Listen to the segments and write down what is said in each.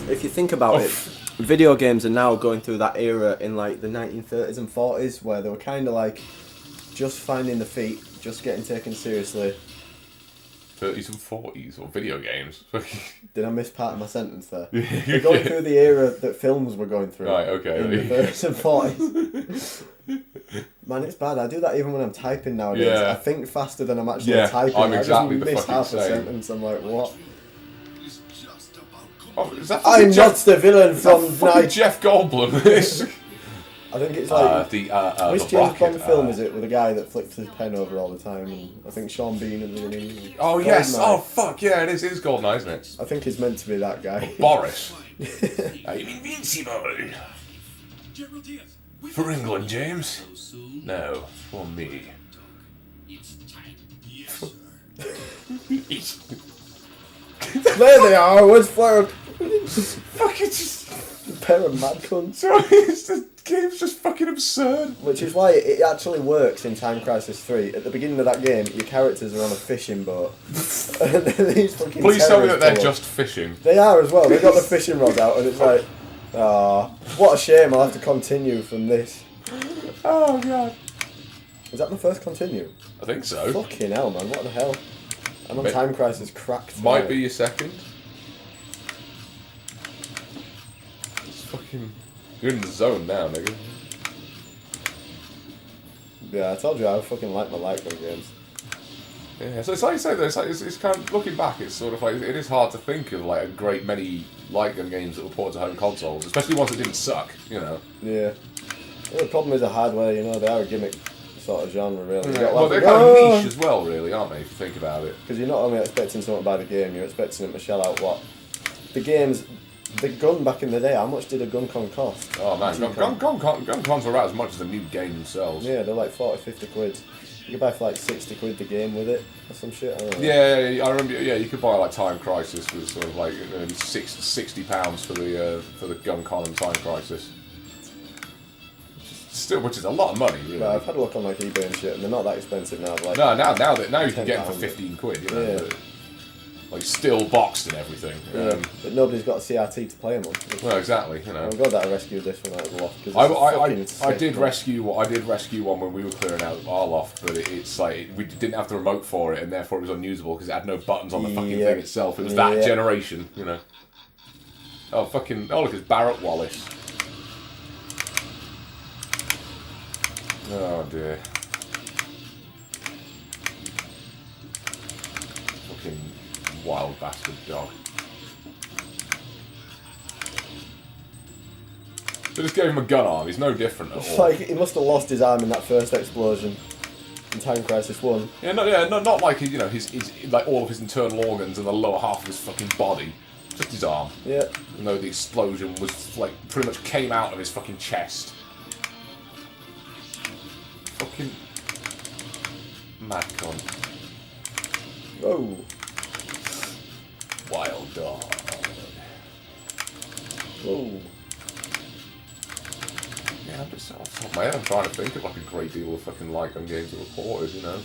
If you think about it, video games are now going through that era in like the 1930s and 40s where they were kind of like just finding the feet, just getting taken seriously. 30s and 40s, or video games. Did I miss part of my sentence there? They're going through the era that films were going through. Right, okay. In the 30s and 40s. Man, it's bad. I do that even when I'm typing nowadays. Yeah. I think faster than I'm actually typing. I'm exactly I just miss half same. a sentence. I'm like, what? Oh, is that I'm not the villain from Night. Jeff Goldblum. I think it's like the which James Bond film is it with a guy that flips his pen over all the time? And I think Sean Bean and the Oh yes! Oh fuck yeah! It is GoldenEye, isn't it? I think he's meant to be that guy. Boris. I'm invincible. For England, James. No, for me. There they are. Where's Fleur? Fucking just. A pair of mad cunts. The game's just fucking absurd. Which is why it actually works in Time Crisis 3. At the beginning of that game, your characters are on a fishing boat. And these fucking Please tell me that they're terrorists just fishing. They are as well. They've got the fishing rods out, and it's like, what a shame. I'll have to continue from this. Oh god. Is that the first continue? I think so. Fucking hell, man. What the hell? I'm on Time Crisis cracked. Might be your second. Fucking, you're in the zone now, nigga. Yeah, I told you I fucking like my light gun games. Yeah, so it's like you say though, it's kind of, looking back, it's sort of like, it is hard to think of like a great many light gun games that were ported to home consoles, especially ones that didn't suck, you know. Yeah. Well, the problem is the hardware, you know, they are a gimmick sort of genre, really. Yeah. Well, they're kind of niche as well, really, aren't they, if you think about it? Because you're not only expecting someone to buy the game, you're expecting them to shell out what? The games... The gun back in the day, how much did a gun con cost? Oh man, gun cons are out as much as the new game themselves. Yeah, they're like 40, 50 quid. You could buy for like 60 quid the game with it, or some shit. I don't know. Yeah, I remember. Yeah, you could buy like Time Crisis was sort of like £60 for the gun con and Time Crisis. Still, which is a lot of money. Really. Yeah, I've had a look on like eBay and shit, and they're not that expensive now. Like now you can get them for 15 quid. You know. Yeah. Like still boxed and everything. Yeah, but nobody's got a CRT to play them on. Well, exactly. You know. I'm glad that I rescued this one out of the loft. I did rescue one when we were clearing out our loft, but it's like we didn't have the remote for it, and therefore it was unusable because it had no buttons on the fucking thing itself. It was that generation, you know. Oh look, it's Barrett Wallace. Oh dear. Fucking wild bastard dog. They just gave him a gun arm. He's no different at all. Like he must have lost his arm in that first explosion in Time Crisis 1. Not like his like all of his internal organs and the lower half of his fucking body. Just his arm. Yeah. Even though the explosion was like pretty much came out of his fucking chest. Fucking mad cunt. Whoa. Wild dog. Whoa. Yeah, I'm just off the top of my head, I'm trying to think of like a great deal of fucking light gun games that were ported, you know.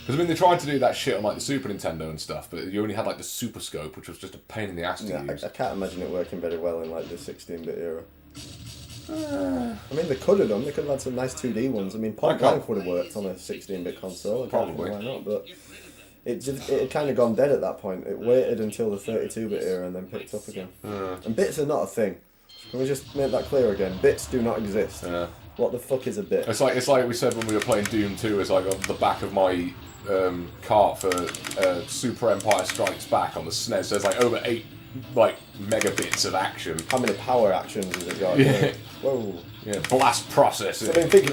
Because I mean, they tried to do that shit on like the Super Nintendo and stuff, but you only had like the Super Scope, which was just a pain in the ass to use. I can't imagine it working very well in like the 16-bit era. I mean, they could have done. They could have had some nice 2D ones. I mean, Point Blank would have worked on a 16-bit console. Probably. Why not? But it had kind of gone dead at that point. It waited until the 32-bit era and then picked up again. And bits are not a thing. Can we just make that clear again? Bits do not exist. What the fuck is a bit? It's like we said when we were playing Doom 2. It's like on the back of my cart for Super Empire Strikes Back on the SNES. There's like over 8 megabits of action. How many power actions has it got? Yeah. Whoa. Yeah. Blast processing. I mean, think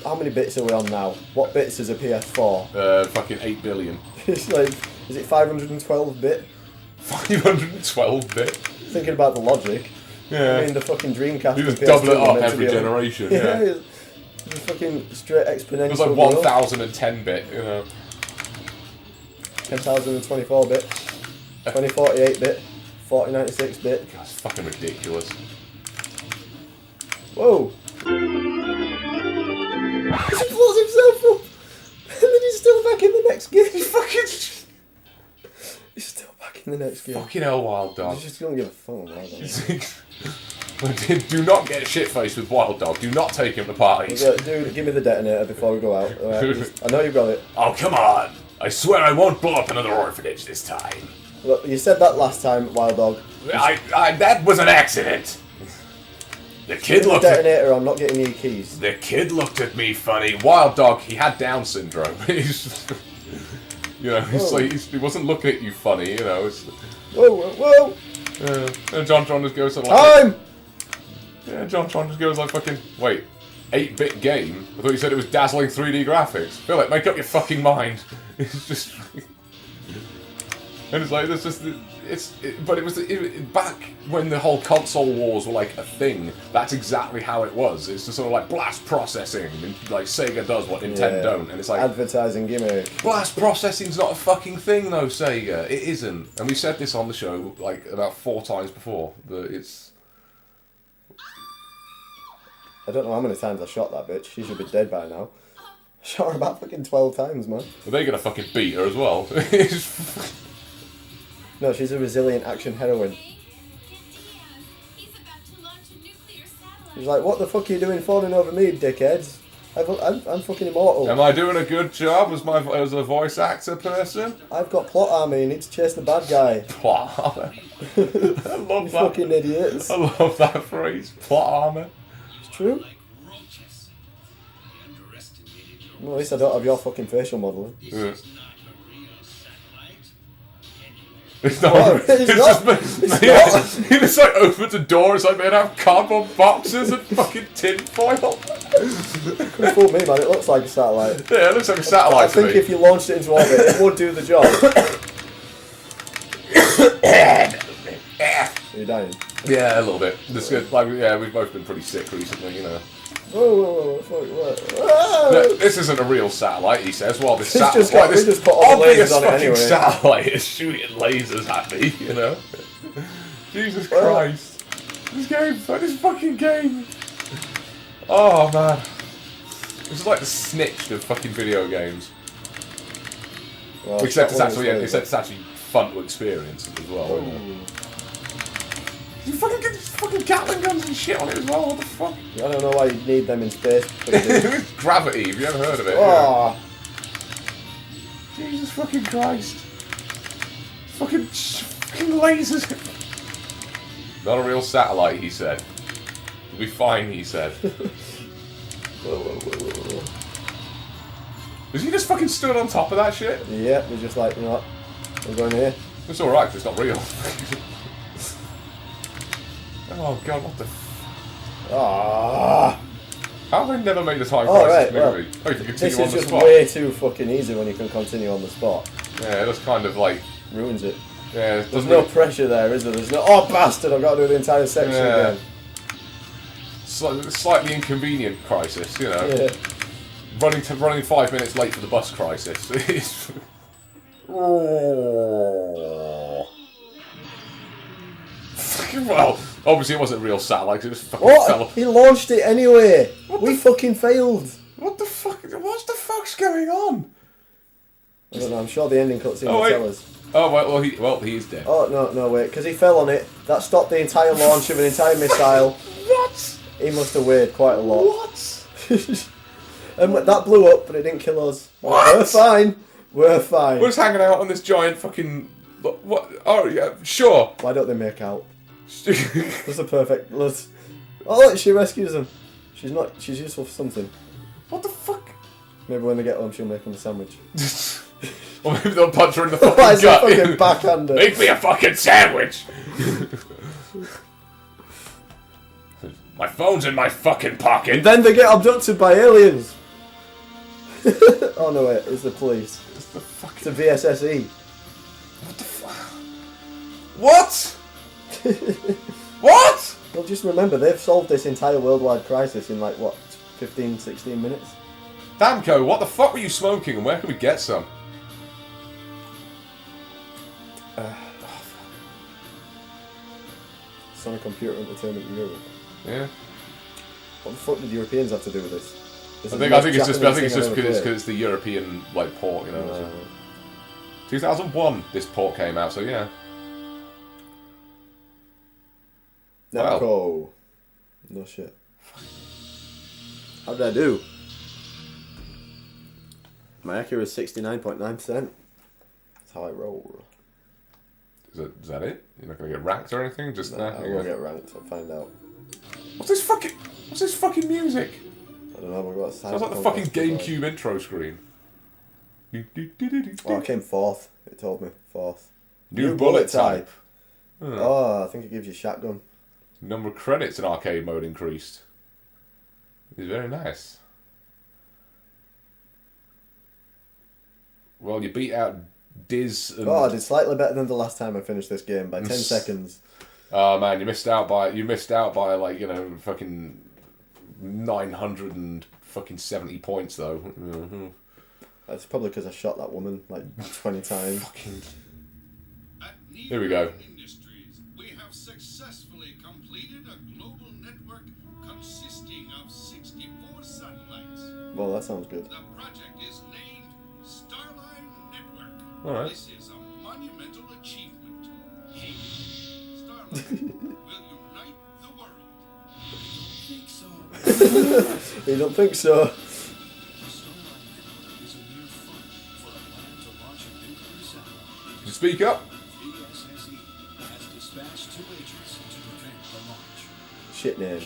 how many bits are we on now? What bits is a PS4? Fucking 8 billion. It's like, is it 512 bit? 512 bit. Thinking about the logic. Yeah. I mean, the fucking Dreamcast. You just double it up every generation. Yeah. It's fucking straight exponential. It was like 1010 bit, you know. 10,024 bit. 2048 bit. 4096 bit. God, it's fucking ridiculous. Whoa! He blows himself up! And then he's still back in the next game. He's fucking... He's still back in in the next game. Fucking hell, Wild Dog. You just don't give a fuck, Wild Dog. Do not get shit-faced with Wild Dog. Do not take him to parties. Dude, give me the detonator before we go out. I know you've got it. Oh, come on. I swear I won't blow up another orphanage this time. Look, you said that last time, Wild Dog. That was an accident. The kid looked at detonator. I'm not getting your keys. The kid looked at me funny. Wild Dog, he had Down syndrome. You know, he wasn't looking at you funny. You know. Whoa! And John just goes like. Time. Yeah, John just goes like fucking. Wait, 8-bit game? I thought you said it was dazzling 3D graphics. Philip, make up your fucking mind. It's just. And it's like, there's just, but it was back when the whole console wars were like a thing. That's exactly how it was. It's just sort of like blast processing, and like Sega does what Nintendo don't, and it's like advertising gimmick. Blast processing's not a fucking thing though, Sega. It isn't, and we said this on the show like about 4 times before. That it's. I don't know how many times I shot that bitch. She should be dead by now. I shot her about fucking 12 times, man. Well, they're gonna fucking beat her as well. No, she's a resilient action heroine. She's like, what the fuck are you doing falling over me, dickheads? I'm fucking immortal. Am I doing a good job as a voice actor person? I've got plot armor, you need to chase the bad guy. Plot armor? I love you that. Fucking idiots. I love that phrase. Plot armor. It's true. Well, at least I don't have your fucking facial modelling. Yeah. It's not. He just like opens a door. It's like made out of cardboard boxes and fucking tin foil. Couldn't fool me, man. It looks like a satellite. Yeah, it looks like a satellite. I think if you launched it into orbit, it would do the job. Are you dying? Yeah, a little bit. This good. Like, yeah, we've both been pretty sick recently, you know. Whoa. No, this isn't a real satellite, he says. Well, this satellite, we just put all the lasers on it anyway. Satellite is shooting lasers at me, you know. Jesus Christ! This fucking game. Oh man, this is like the Snitched of fucking video games. Well, except it's actually fun to experience as well. You know? You fucking get these fucking Gatling guns and shit on it as well, what the fuck? I don't know why you'd need them in space. Gravity, have you ever heard of it? Oh. Yeah. Jesus fucking Christ. Fucking lasers. Not a real satellite, he said. It'll be fine, he said. Whoa. Has he just fucking stood on top of that shit? Yeah, we're just like, you know what? We're going here. It's alright, because it's not real. Oh god, what the How have they never made a time crisis movie? Oh, you can continue on the spot. This is just way too fucking easy when you can continue on the spot. Yeah, that's kind of like... ruins it. Yeah, there's no pressure there, is there? There's no, oh bastard, I've got to do the entire section again. Slightly inconvenient crisis, you know. Yeah. Running 5 minutes late for the bus crisis. Well, obviously it wasn't a real satellite, because it just fucking fell off. He launched it anyway! We fucking failed! What the fuck's going on? I don't know, I'm sure the ending cutscene will tell us. Oh, he is dead. Oh, no, wait, because he fell on it. That stopped the entire launch of an entire missile. What? He must have weighed quite a lot. What? And that blew up, but it didn't kill us. What? We're fine. We're fine. We're just hanging out on this giant fucking... What? Oh, yeah, sure. Why don't they make out? That's a perfect... Oh, look, she rescues them. She's useful for something. What the fuck? Maybe when they get home, she'll make them a sandwich. Or maybe they'll punch her in the fucking gut. A fucking backhander. Make me a fucking sandwich! My phone's in my fucking pocket. And then they get abducted by aliens. Oh no, wait, it's the police. It's the fucking... It's the VSSE. What the fuck? What? What? Well, just remember, they've solved this entire worldwide crisis in like, what, 15, 16 minutes? Damco, what the fuck were you smoking and where can we get some? Sonic Computer Entertainment Europe. Yeah. What the fuck did Europeans have to do with this? I think it's just because it's the European like port, you know. No. 2001, this port came out, so yeah. Namco. No shit. How did I do? My accuracy is 69.9%. That's how I roll. Is that it? You're not gonna get ranked or anything? Just I won't get ranked. I'll find out. What's this fucking music? I don't know. We've got Sounds like the fucking GameCube intro screen. Oh, I came fourth. It told me fourth. New bullet type. Oh, I think it gives you shotgun. Number of credits in arcade mode increased. It's very nice. Well, you beat out Diz and... Oh, I did slightly better than the last time I finished this game by 10 seconds. Oh man, you missed out by like, fucking 970 points though. Mm-hmm. That's probably because I shot that woman like 20 times. Fucking... Here we go. We have successfully completed a global network consisting of 64 satellites. Well, that sounds good. The project is named Starline Network. All right. This is a monumental achievement. Hey, Starline will unite the world. You don't think so? Speak up. Shit name.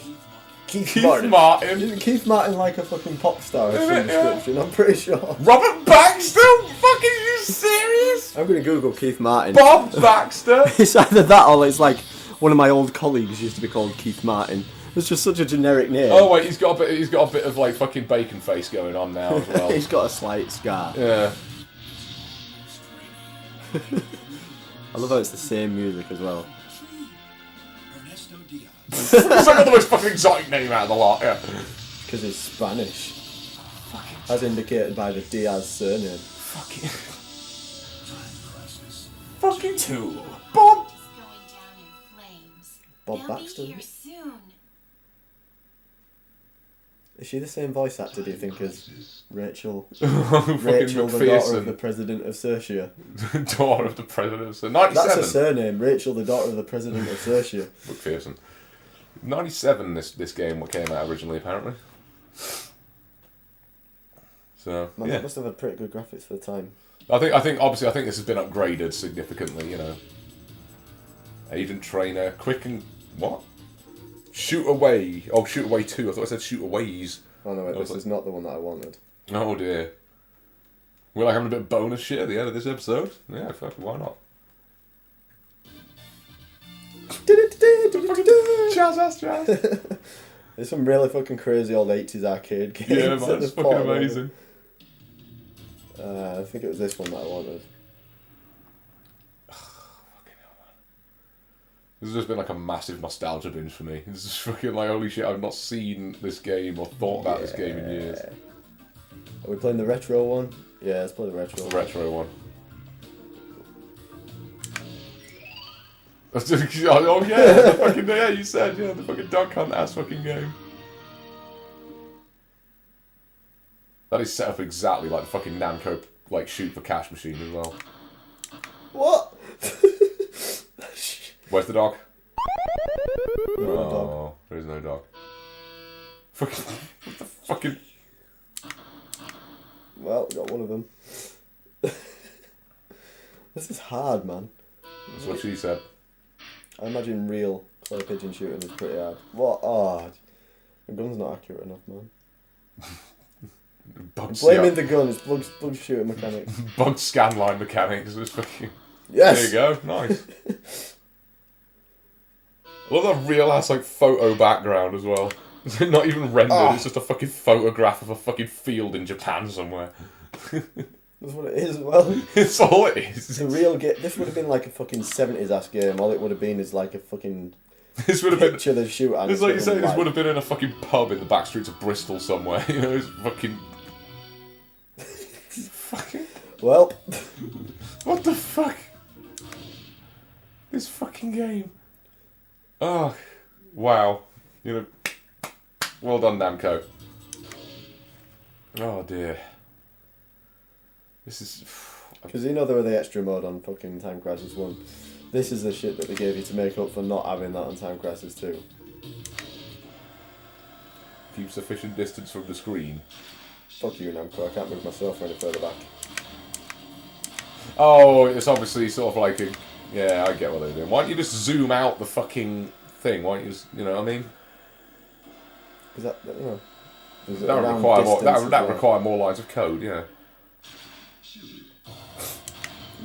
Keith Martin. Isn't Keith Martin like a fucking pop star of some description? I'm pretty sure. Robert Baxter? Fucking you serious? I'm gonna Google Keith Martin. Bob Baxter? It's either that or it's like one of my old colleagues used to be called Keith Martin. It's just such a generic name. Oh wait, he's got a bit of like fucking bacon face going on now as well. He's got a slight scar. Yeah. I love how it's the same music as well. It's like the most fucking exotic name out of the lot, yeah. Because he's Spanish. As indicated by the Diaz surname. Fucking two. Bob Baxter. Is she the same voice actor, do you think, as Rachel? Rachel, the daughter of the president of Sertia. Daughter of the president of Sertia. 97. That's her surname, Rachel, the daughter of the president of Sertia. McPherson. 97 this game came out originally, apparently. So, Man, yeah. that must have had pretty good graphics for the time. I think this has been upgraded significantly, Agent Trainer, quick and... what? Shoot Away. Oh, Shoot Away 2. I thought I said Shoot Aways. Oh no, wait, this is not the one that I wanted. Oh dear. We're like having a bit of bonus shit at the end of this episode. Yeah, fuck, why not? Jazz. There's some really fucking crazy old 80s arcade games. Yeah, man, it's fucking amazing. I think it was this one that I wanted. This has just been like a massive nostalgia binge for me. It's just fucking like, holy shit, I've not seen this game or thought about this game in years. Are we playing the retro one? Yeah, let's play the retro one. The retro one. Oh yeah, the fucking, yeah, you said, yeah, the fucking dog hunt ass fucking game. That is set up exactly like the fucking Namco, like, shoot for cash machine as well. What? Where's the dog? No Oh, dog. there is no dog. Fucking, what the fucking... Well, got one of them. This is hard, man. That's what she said. I imagine real clay pigeon shooting is pretty hard. What? Oh, the gun's not accurate enough, man. Blaming the gun, it's bug shooting mechanics. Bug scanline mechanics. It's fucking... Yes! There you go, nice. I love that real ass like photo background as well. It's not even rendered, It's just a fucking photograph of a fucking field in Japan somewhere. That's what it is, well. It's all it is. It's a real game. This would have been like a fucking 70s ass game. All it would have been is like a fucking this would have been picture they shoot at. It's like you say, this would have been in a fucking pub in the back streets of Bristol somewhere. It's fucking... fucking... Well. What the fuck? This fucking game. Oh, wow. Well done, Namco. Oh dear. This is... Because there were the extra mode on fucking Time Crisis 1. This is the shit that they gave you to make up for not having that on Time Crisis 2. Keep sufficient distance from the screen. Fuck you, Namco. I can't move myself any further back. Oh, it's obviously sort of like a... Yeah, I get what they're doing. Why don't you just zoom out the fucking thing? Why don't you just... You know what I mean? Is that... You know... That would require more, that require more lines of code, yeah.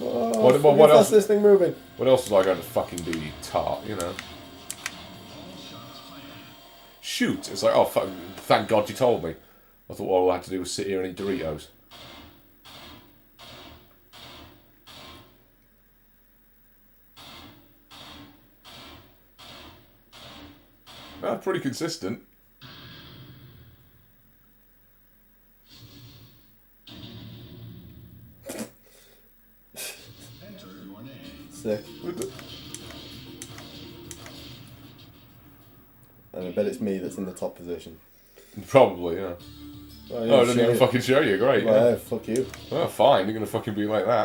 Oh, what else? This thing moving? What else was I going to fucking do, you tart? You know. Shoot! It's like, oh fuck! Thank God you told me. I thought all I had to do was sit here and eat Doritos. Pretty consistent. Sick. And I bet it's me that's in the top position. Probably, yeah. Well, Oh, I didn't even fucking show you. Great. Well, Yeah. yeah, fuck you. Oh, fine. You're gonna fucking be like that.